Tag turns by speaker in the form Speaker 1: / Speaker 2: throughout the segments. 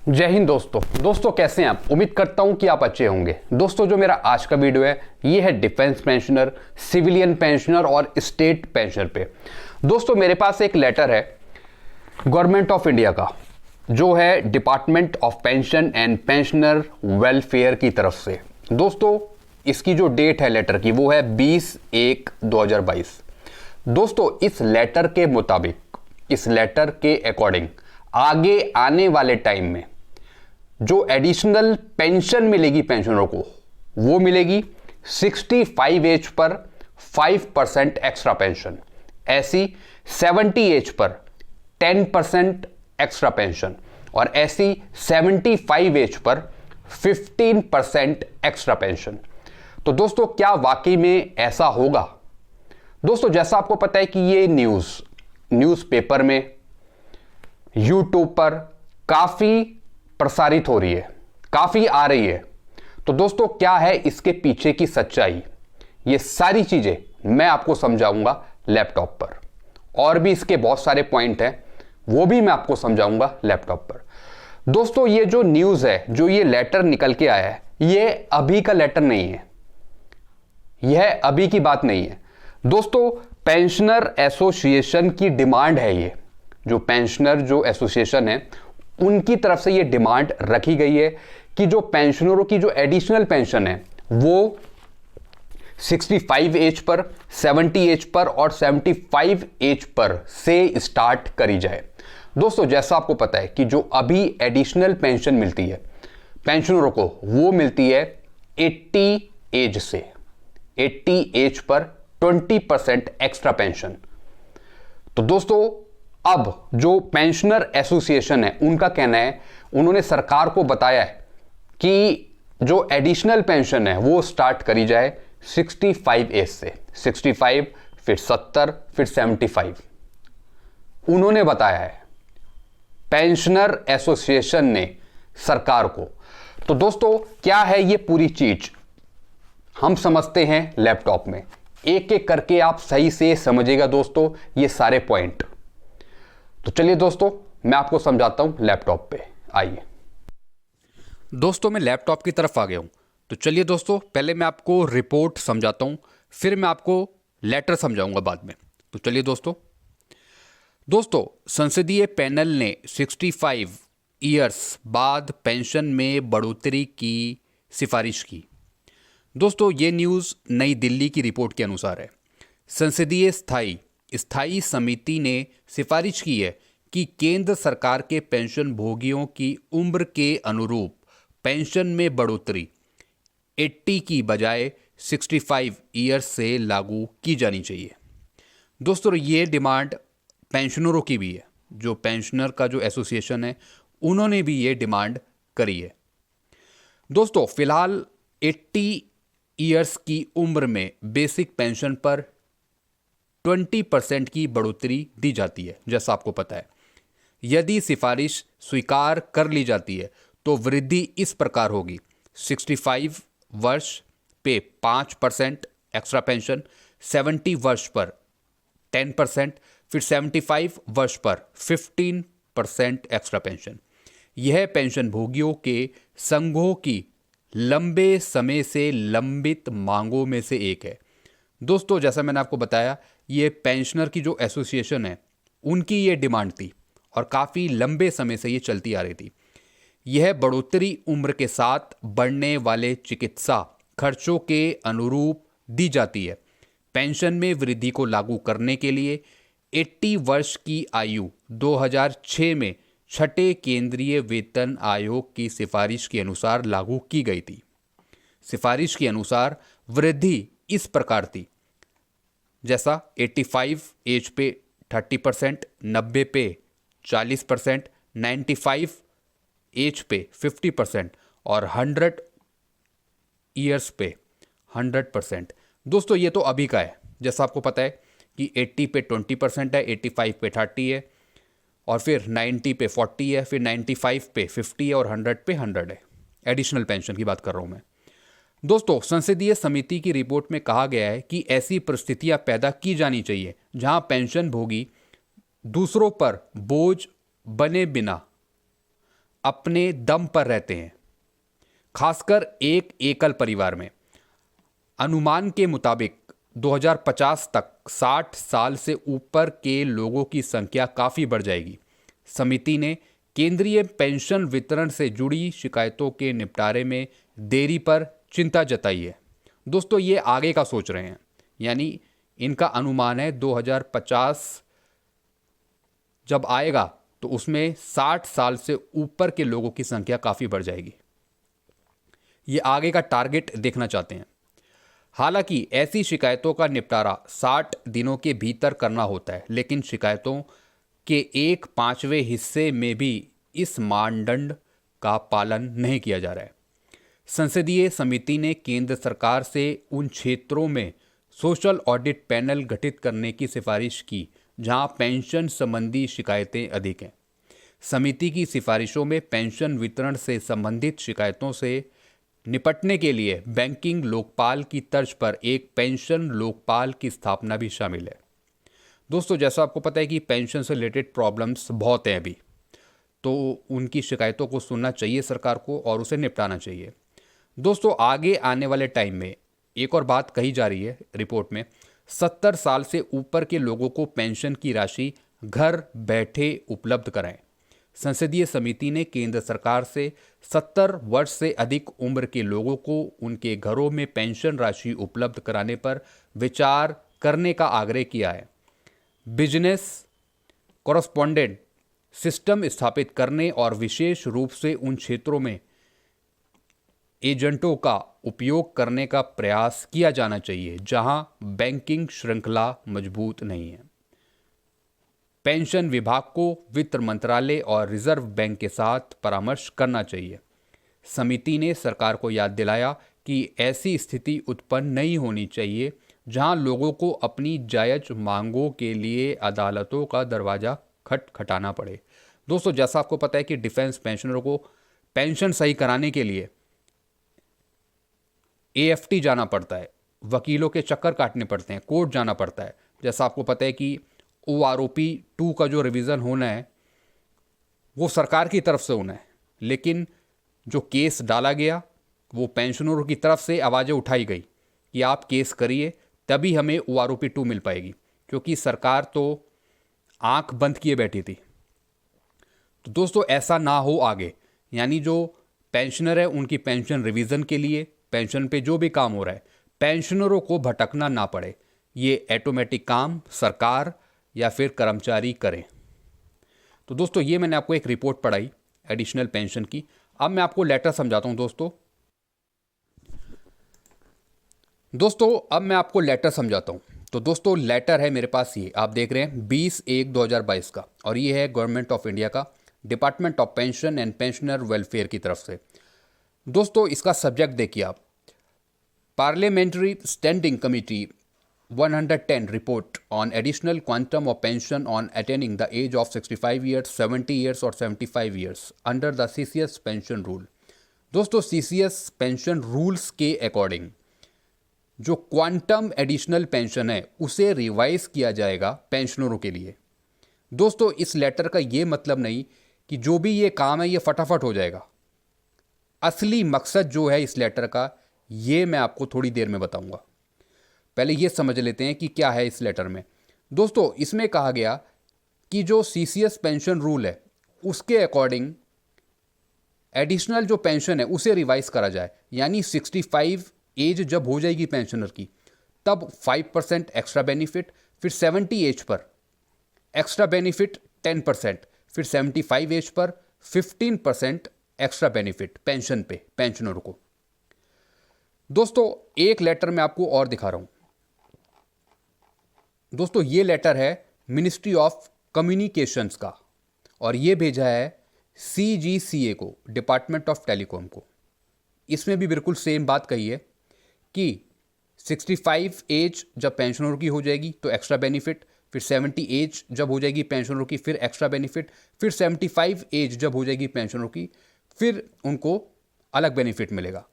Speaker 1: जय हिंद दोस्तों कैसे हैं आप। उम्मीद करता हूं कि आप अच्छे होंगे। दोस्तों जो मेरा आज का वीडियो है ये है डिफेंस पेंशनर, सिविलियन पेंशनर और स्टेट पेंशनर पे। दोस्तों मेरे पास एक लेटर है गवर्नमेंट ऑफ इंडिया का, जो है department of pension and pensioner welfare की तरफ से। दोस्तों इसकी जो डेट है लेटर की वो है 20/1/2022। दोस्तों इस लेटर के मुताबिक, इस लेटर के अकॉर्डिंग आगे आने वाले टाइम में जो एडिशनल पेंशन मिलेगी पेंशनरों को वो मिलेगी 65 एज पर 5% एक्स्ट्रा पेंशन, ऐसी 70 एज पर 10% एक्स्ट्रा पेंशन और ऐसी 75 एज पर 15% एक्स्ट्रा पेंशन। तो दोस्तों क्या वाकई में ऐसा होगा? दोस्तों जैसा आपको पता है कि ये न्यूज़पेपर में, यूट्यूब पर काफी प्रसारित हो रही है, काफी आ रही है। तो दोस्तों क्या है इसके पीछे की सच्चाई, ये सारी चीजें मैं आपको समझाऊंगा लैपटॉप पर, और भी इसके बहुत सारे पॉइंट हैं वो भी मैं आपको समझाऊंगा लैपटॉप पर। दोस्तों ये जो न्यूज़ है, जो ये लेटर निकल के आया है, ये अभी का लेटर नहीं है, यह अभी की बात नहीं है। दोस्तों पेंशनर एसोसिएशन की डिमांड है, ये जो पेंशनर जो एसोसिएशन है उनकी तरफ से ये डिमांड रखी गई है कि जो पेंशनरों की जो एडिशनल पेंशन है वो 65 एज पर, 70 एज पर और 75 एज पर से स्टार्ट करी जाए। दोस्तों जैसा आपको पता है कि जो अभी एडिशनल पेंशन मिलती है पेंशनरों को वो मिलती है 80 एज से, 80 एज पर 20% एक्स्ट्रा पेंशन। तो दोस्तों अब जो पेंशनर एसोसिएशन है उनका कहना है, उन्होंने सरकार को बताया है कि जो एडिशनल पेंशन है वो स्टार्ट करी जाए 65 एज से, 65 फिर 70 फिर 75। उन्होंने बताया है पेंशनर एसोसिएशन ने सरकार को। तो दोस्तों क्या है ये पूरी चीज हम समझते हैं लैपटॉप में, एक एक करके आप सही से समझिएगा दोस्तों ये सारे पॉइंट। तो चलिए दोस्तों मैं आपको समझाता हूं लैपटॉप पे, आइए। दोस्तों मैं लैपटॉप की तरफ आ गया हूं। तो चलिए दोस्तों पहले मैं आपको रिपोर्ट समझाता हूं, फिर मैं आपको लेटर समझाऊंगा बाद में। तो चलिए दोस्तों संसदीय पैनल ने 65 ईयर्स बाद पेंशन में बढ़ोतरी की सिफारिश की। दोस्तों ये न्यूज़ नई दिल्ली की रिपोर्ट के अनुसार है। संसदीय स्थायी समिति ने सिफारिश की है कि केंद्र सरकार के पेंशन भोगियों की उम्र के अनुरूप पेंशन में बढ़ोतरी 80 की बजाय 65 ईयर्स से लागू की जानी चाहिए। दोस्तों ये डिमांड पेंशनरों की भी है, जो पेंशनर का जो एसोसिएशन है उन्होंने भी ये डिमांड करी है। दोस्तों फिलहाल 80 ईयर्स की उम्र में बेसिक पेंशन पर 20% की बढ़ोतरी दी जाती है, जैसा आपको पता है। यदि सिफारिश स्वीकार कर ली जाती है तो वृद्धि इस प्रकार होगी: 65 वर्ष पे 5% एक्स्ट्रा पेंशन, 70 वर्ष पर 10%, फिर 75 वर्ष पर 15% एक्स्ट्रा पेंशन। यह पेंशन भोगियों के संघों की लंबे समय से लंबित मांगों में से एक है। दोस्तों जैसा मैंने आपको बताया ये पेंशनर की जो एसोसिएशन है उनकी ये डिमांड थी और काफ़ी लंबे समय से ये चलती आ रही थी। यह बढ़ोतरी उम्र के साथ बढ़ने वाले चिकित्सा खर्चों के अनुरूप दी जाती है। पेंशन में वृद्धि को लागू करने के लिए 80 वर्ष की आयु 2006 में छठे केंद्रीय वेतन आयोग की सिफारिश के अनुसार लागू की गई थी। सिफारिश के अनुसार वृद्धि इस प्रकार थी, जैसा 85 एज पे 30%, 90 पे 40%, 95 एज पे 50% और 100 ईयर्स पे 100%। दोस्तों ये तो अभी का है, जैसा आपको पता है कि 80 पे 20% है, 85 पे 30 है और फिर 90 पे 40 है, फिर 95 पे 50 है और 100 पे 100 है। एडिशनल पेंशन की बात कर रहा हूँ मैं। दोस्तों संसदीय समिति की रिपोर्ट में कहा गया है कि ऐसी परिस्थितियां पैदा की जानी चाहिए जहां पेंशन भोगी दूसरों पर बोझ बने बिना अपने दम पर रहते हैं, खासकर एक एकल परिवार में। अनुमान के मुताबिक 2050 तक 60 साल से ऊपर के लोगों की संख्या काफ़ी बढ़ जाएगी। समिति ने केंद्रीय पेंशन वितरण से जुड़ी शिकायतों के निपटारे में देरी पर चिंता जताई है। दोस्तों, ये आगे का सोच रहे हैं, यानी इनका अनुमान है 2050 जब आएगा तो उसमें 60 साल से ऊपर के लोगों की संख्या काफ़ी बढ़ जाएगी। ये आगे का टारगेट देखना चाहते हैं। हालांकि ऐसी शिकायतों का निपटारा 60 दिनों के भीतर करना होता है, लेकिन शिकायतों के 1/5वें हिस्से में भी इस मानदंड का पालन नहीं किया जा रहा है। संसदीय समिति ने केंद्र सरकार से उन क्षेत्रों में सोशल ऑडिट पैनल गठित करने की सिफारिश की जहां पेंशन संबंधी शिकायतें अधिक हैं। समिति की सिफारिशों में पेंशन वितरण से संबंधित शिकायतों से निपटने के लिए बैंकिंग लोकपाल की तर्ज पर एक पेंशन लोकपाल की स्थापना भी शामिल है। दोस्तों, जैसा आपको पता है कि पेंशन से रिलेटेड प्रॉब्लम्स बहुत हैं अभी, तो उनकी शिकायतों को सुनना चाहिए सरकार को और उसे निपटाना चाहिए। दोस्तों, आगे आने वाले टाइम में एक और बात कही जा रही है रिपोर्ट में, 70 साल से ऊपर के लोगों को पेंशन की राशि घर बैठे उपलब्ध कराएं। संसदीय समिति ने केंद्र सरकार से 70 वर्ष से अधिक उम्र के लोगों को उनके घरों में पेंशन राशि उपलब्ध कराने पर विचार करने का आग्रह किया है। बिजनेस कॉरस्पॉन्डेंट सिस्टम स्थापित करने और विशेष रूप से उन क्षेत्रों में एजेंटों का उपयोग करने का प्रयास किया जाना चाहिए जहां बैंकिंग श्रृंखला मजबूत नहीं है। पेंशन विभाग को वित्त मंत्रालय और रिजर्व बैंक के साथ परामर्श करना चाहिए। समिति ने सरकार को याद दिलाया कि ऐसी स्थिति उत्पन्न नहीं होनी चाहिए जहां लोगों को अपनी जायज मांगों के लिए अदालतों का दरवाजा खटखटाना पड़े। दोस्तों, जैसा आपको पता है कि डिफेंस पेंशनरों को पेंशन सही कराने के लिए AFT जाना पड़ता है, वकीलों के चक्कर काटने पड़ते हैं, कोर्ट जाना पड़ता है। जैसा आपको पता है कि OROP 2 का जो रिवीजन होना है वो सरकार की तरफ से होना है, लेकिन जो केस डाला गया वो पेंशनरों की तरफ से आवाज़ें उठाई गई कि आप केस करिए तभी हमें OROP 2 मिल पाएगी, क्योंकि सरकार तो आंख बंद किए बैठी थी। तो दोस्तों, ऐसा ना हो आगे, यानी जो पेंशनर है उनकी पेंशन रिवीजन के लिए पेंशन पे जो भी काम हो रहा है पेंशनरों को भटकना ना पड़े। ये ऑटोमेटिक काम सरकार या फिर कर्मचारी करें। तो दोस्तों, ये मैंने आपको एक रिपोर्ट पढ़ाई एडिशनल पेंशन की। अब मैं आपको लेटर समझाता हूं दोस्तों अब मैं आपको लेटर समझाता हूं। तो दोस्तों, लेटर है मेरे पास, ये आप देख रहे हैं 20/1/2022 का, और ये है गवर्नमेंट ऑफ इंडिया का, department of pension and pensioner welfare की तरफ से। दोस्तों, इसका सब्जेक्ट देखिए आप, parliamentary standing committee 110 report on additional quantum of pension on attaining the age of 65 years, 70 years और 75 years under the CCS pension rule। दोस्तों, CCS पेंशन रूल्स के अकॉर्डिंग जो क्वांटम एडिशनल पेंशन है उसे रिवाइज किया जाएगा पेंशनरों के लिए। दोस्तों, इस लेटर का ये मतलब नहीं कि जो भी ये काम है ये फटाफट हो जाएगा। असली मकसद जो है इस लेटर का, ये मैं आपको थोड़ी देर में बताऊंगा। पहले ये समझ लेते हैं कि क्या है इस लेटर में। दोस्तों, इसमें कहा गया कि जो CCS पेंशन रूल है उसके अकॉर्डिंग एडिशनल जो पेंशन है उसे रिवाइज करा जाए, यानी 65 एज जब हो जाएगी पेंशनर की तब 5% एक्स्ट्रा बेनिफिट, फिर 70 एज पर एक्स्ट्रा बेनिफिट 10%, फिर 75 एज पर 15% एक्स्ट्रा बेनिफिट पेंशन पे पेंशनर को। दोस्तों, एक लेटर मैं आपको और दिखा रहा हूं। दोस्तों, ये लेटर है मिनिस्ट्री ऑफ कम्युनिकेशंस का, और ये भेजा है CGCA को, डिपार्टमेंट ऑफ टेलीकॉम को। इसमें भी बिल्कुल सेम बात कही है कि 65 एज जब पेंशनरों की हो जाएगी तो एक्स्ट्रा बेनिफिट, फिर 70 एज जब हो जाएगी पेंशनरों की फिर एक्स्ट्रा बेनिफिट, फिर 75 एज जब हो जाएगी पेंशनरों की फिर उनको अलग बेनिफिट मिलेगा।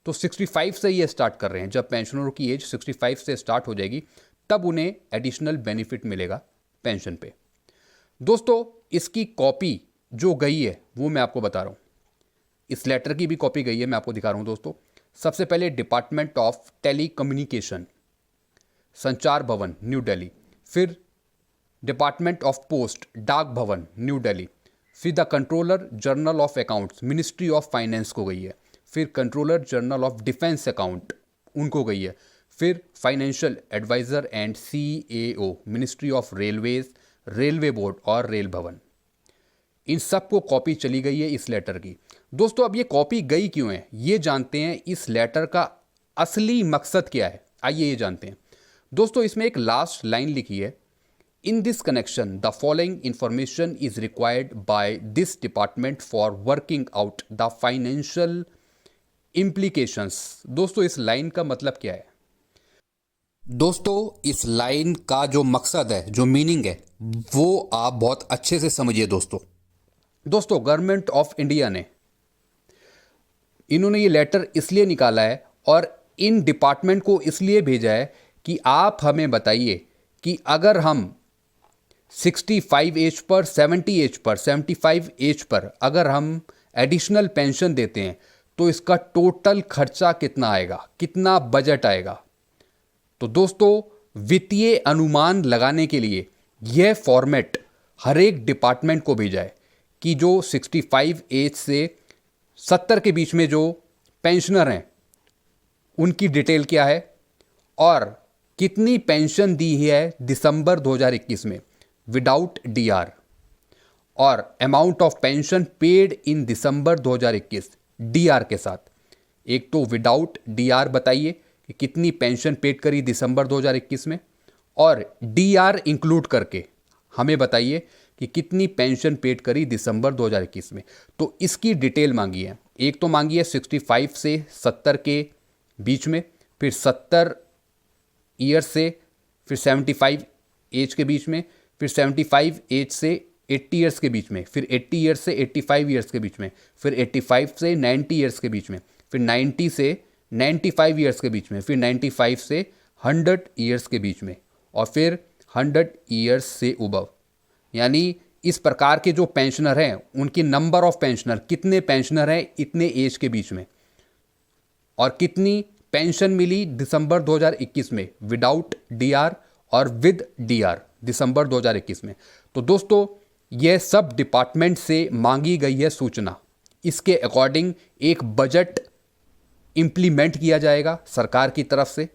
Speaker 1: तो 65 से ये स्टार्ट कर रहे हैं, जब पेंशनरों की एज 65 से स्टार्ट हो जाएगी तब उन्हें एडिशनल बेनिफिट मिलेगा पेंशन पे। दोस्तों, इसकी कॉपी जो गई है वो मैं आपको बता रहा हूँ। इस लेटर की भी कॉपी गई है, मैं आपको दिखा रहा हूँ दोस्तों। सबसे पहले डिपार्टमेंट ऑफ टेलीकम्युनिकेशन, संचार भवन, न्यू दिल्ली। फिर डिपार्टमेंट ऑफ पोस्ट, डाक भवन, न्यू दिल्ली। फिर the controller general of accounts, ministry of finance को गई है। फिर controller general of defence account, उनको गई है। फिर financial adviser and CAO, ministry of railways, railway board और रेल भवन। इन सब को कॉपी चली गई है इस लेटर की। दोस्तों अब ये कॉपी गई क्यों है, ये जानते हैं। इस लेटर का असली मकसद क्या है, आइए ये जानते हैं। दोस्तों इसमें एक लास्ट लाइन लिखी है, in this connection the following information is required by this department for working out the financial implications. दोस्तों इस लाइन का मतलब क्या है? दोस्तों इस लाइन का जो मकसद है, जो मीनिंग है, वो आप बहुत अच्छे से समझिए दोस्तों। गवर्नमेंट ऑफ इंडिया ने, इन्होंने ये लेटर इसलिए निकाला है और इन डिपार्टमेंट को इसलिए भेजा है कि आप हमें बताइए कि अगर हम 65 as per, 70 as per, 75 age पर अगर हम एडिशनल पेंशन देते हैं तो इसका टोटल खर्चा कितना आएगा, कितना बजट आएगा। तो दोस्तों वित्तीय अनुमान लगाने के लिए यह फॉर्मेट हर एक डिपार्टमेंट को भेजा है कि जो 65 एज से 70 के बीच में जो पेंशनर हैं उनकी डिटेल क्या है और कितनी पेंशन दी है दिसंबर 2021 में विदाउट DR, और amount of pension paid in December 2021 DR के साथ। एक तो विदाउट DR बताइए कि कितनी पेंशन पेड करी दिसंबर 2021 में, और DR इंक्लूड करके हमें बताइए कि कितनी पेंशन पेड करी दिसंबर 2021 में। तो इसकी डिटेल मांगी है। एक तो मांगी है 65 से 70 के बीच में, फिर 70 ईयर्स से, फिर 75 एज के बीच में, फिर 75 एज से 80 ईयर्स के बीच में, फिर 80 ईयर्स से 85 ईयर्स के बीच में, फिर 85 से 90 ईयर्स के बीच में, फिर 90 से 95 ईयर्स के बीच में, फिर 95 से 100 ईयर्स के बीच में, और फिर 100 ईयर्स से उबव। यानी इस प्रकार के जो पेंशनर हैं उनकी नंबर ऑफ पेंशनर, कितने पेंशनर हैं इतने एज के बीच में, और कितनी पेंशन मिली दिसंबर 2021 में विदाउट DR और विद DR दिसंबर 2021 में। तो दोस्तों यह सब डिपार्टमेंट से मांगी गई है सूचना। इसके अकॉर्डिंग एक बजट इंप्लीमेंट किया जाएगा सरकार की तरफ से,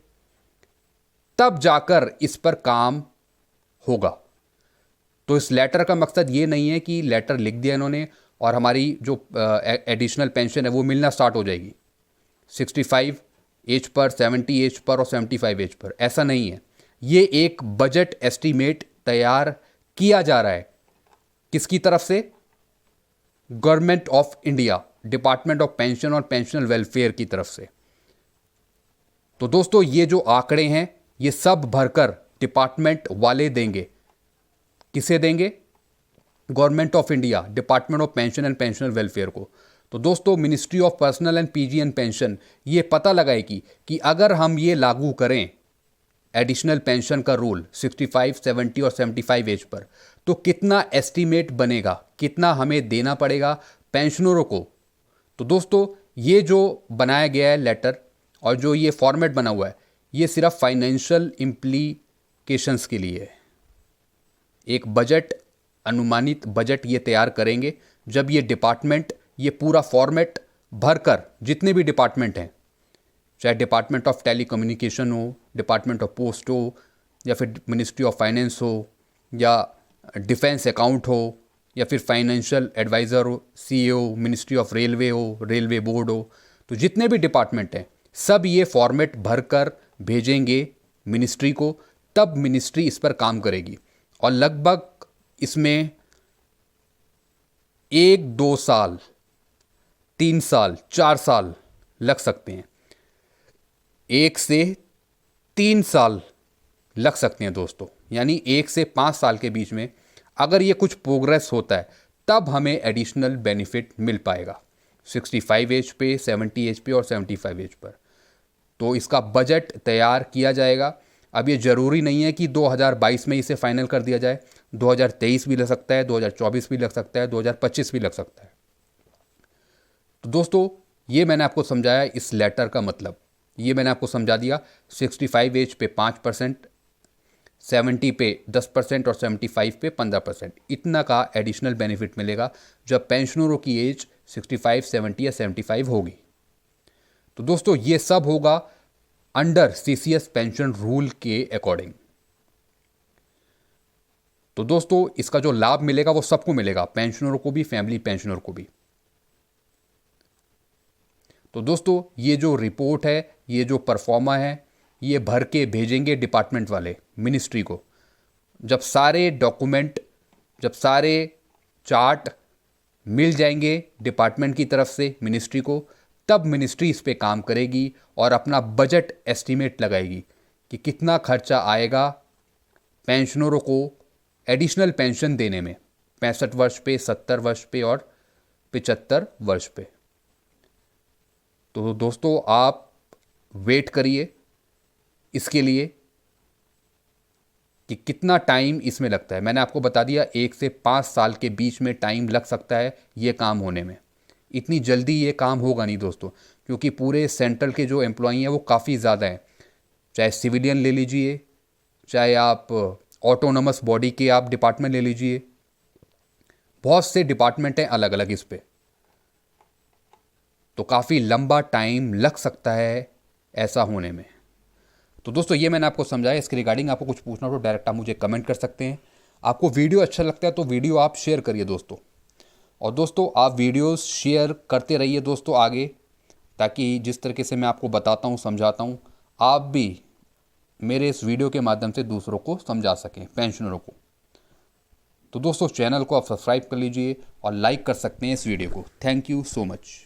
Speaker 1: तब जाकर इस पर काम होगा। तो इस लेटर का मकसद ये नहीं है कि लेटर लिख दिया इन्होंने और हमारी जो एडिशनल पेंशन है वो मिलना स्टार्ट हो जाएगी 65 एज पर, 70 एज पर और 75 एज पर। ऐसा नहीं है। ये एक बजट एस्टीमेट तैयार किया जा रहा है। किसकी तरफ से? Government of India, department of pension और पेंशनल वेलफेयर की तरफ से। तो दोस्तों ये जो आंकड़े हैं ये सब भरकर डिपार्टमेंट वाले देंगे। किसे देंगे? Government of India, department of pension and pensioners welfare को। तो दोस्तों ministry of personnel and PG and pension ये पता लगाएगी कि अगर हम ये लागू करें एडिशनल पेंशन का रूल 65, 70 और 75 एज पर, तो कितना एस्टीमेट बनेगा, कितना हमें देना पड़ेगा पेंशनरों को। तो दोस्तों ये जो बनाया गया है लेटर और जो ये फॉर्मेट बना हुआ है ये सिर्फ फाइनेंशियल इम्प्लीकेशंस के लिए है। एक बजट, अनुमानित बजट ये तैयार करेंगे जब ये डिपार्टमेंट ये पूरा फॉर्मेट भरकर, जितने भी डिपार्टमेंट हैं, चाहे डिपार्टमेंट ऑफ टेलीकम्युनिकेशन हो, डिपार्टमेंट ऑफ पोस्ट हो, या फिर मिनिस्ट्री ऑफ फाइनेंस हो, या डिफेंस अकाउंट हो, या फिर फाइनेंशियल एडवाइज़र हो, CAO, मिनिस्ट्री ऑफ रेलवे हो, रेलवे बोर्ड हो, तो जितने भी डिपार्टमेंट हैं सब ये फॉर्मेट भरकर भेजेंगे मिनिस्ट्री को, तब मिनिस्ट्री इस पर काम करेगी। और लगभग इसमें 1-2 साल, 3 साल, 4 साल लग सकते हैं। 1 से 3 साल लग सकते हैं दोस्तों। यानी 1 से 5 साल के बीच में अगर ये कुछ प्रोग्रेस होता है तब हमें एडिशनल बेनिफिट मिल पाएगा 65 एज पे, 70 एज पे और 75 एज पर। तो इसका बजट तैयार किया जाएगा। अब ये ज़रूरी नहीं है कि 2022 में इसे फाइनल कर दिया जाए, 2023 भी लग सकता है, 2024 भी लग सकता है, 2025 भी लग सकता है। तो दोस्तों ये मैंने आपको समझाया इस लेटर का मतलब, ये मैंने आपको समझा दिया। 65 एज पे 5%, 70 पे 10% और 75 पे 15%, इतना का एडिशनल बेनिफिट मिलेगा जब पेंशनरों की एज 65, 70 या 75 होगी। तो दोस्तों ये सब होगा अंडर सीसीएस पेंशन रूल के अकॉर्डिंग। तो दोस्तों इसका जो लाभ मिलेगा वो सबको मिलेगा, पेंशनरों को भी, फैमिली पेंशनर को भी। तो दोस्तों ये जो रिपोर्ट है, ये जो परफॉर्मा है, ये भर के भेजेंगे डिपार्टमेंट वाले मिनिस्ट्री को। जब सारे डॉक्यूमेंट, जब सारे चार्ट मिल जाएंगे डिपार्टमेंट की तरफ से मिनिस्ट्री को, तब मिनिस्ट्री इस पे काम करेगी और अपना बजट एस्टीमेट लगाएगी कि कितना खर्चा आएगा पेंशनरों को एडिशनल पेंशन देने में, 65 वर्ष पे, 70 वर्ष पे और 75 वर्ष पे। तो दोस्तों आप वेट करिए इसके लिए कि कितना टाइम इसमें लगता है। मैंने आपको बता दिया 1 से 5 साल के बीच में टाइम लग सकता है ये काम होने में। इतनी जल्दी ये काम होगा नहीं दोस्तों, क्योंकि पूरे सेंट्रल के जो एम्प्लॉई हैं वो काफ़ी ज़्यादा हैं। चाहे सिविलियन ले लीजिए, चाहे आप ऑटोनोमस बॉडी के आप डिपार्टमेंट ले लीजिए, बहुत से डिपार्टमेंट हैं अलग अलग इस पे। तो काफ़ी लंबा टाइम लग सकता है ऐसा होने में। तो दोस्तों ये मैंने आपको समझाया। इसके रिगार्डिंग आपको कुछ पूछना हो तो डायरेक्ट आप मुझे कमेंट कर सकते हैं। आपको वीडियो अच्छा लगता है तो वीडियो आप शेयर करिए दोस्तों, और दोस्तों आप वीडियोस शेयर करते रहिए दोस्तों आगे, ताकि जिस तरीके से मैं आपको बताता हूँ, समझाता हूँ, आप भी मेरे इस वीडियो के माध्यम से दूसरों को समझा सकें, पेंशनरों को। तो दोस्तों चैनल को आप सब्सक्राइब कर लीजिए और लाइक कर सकते हैं इस वीडियो को। Thank you so much.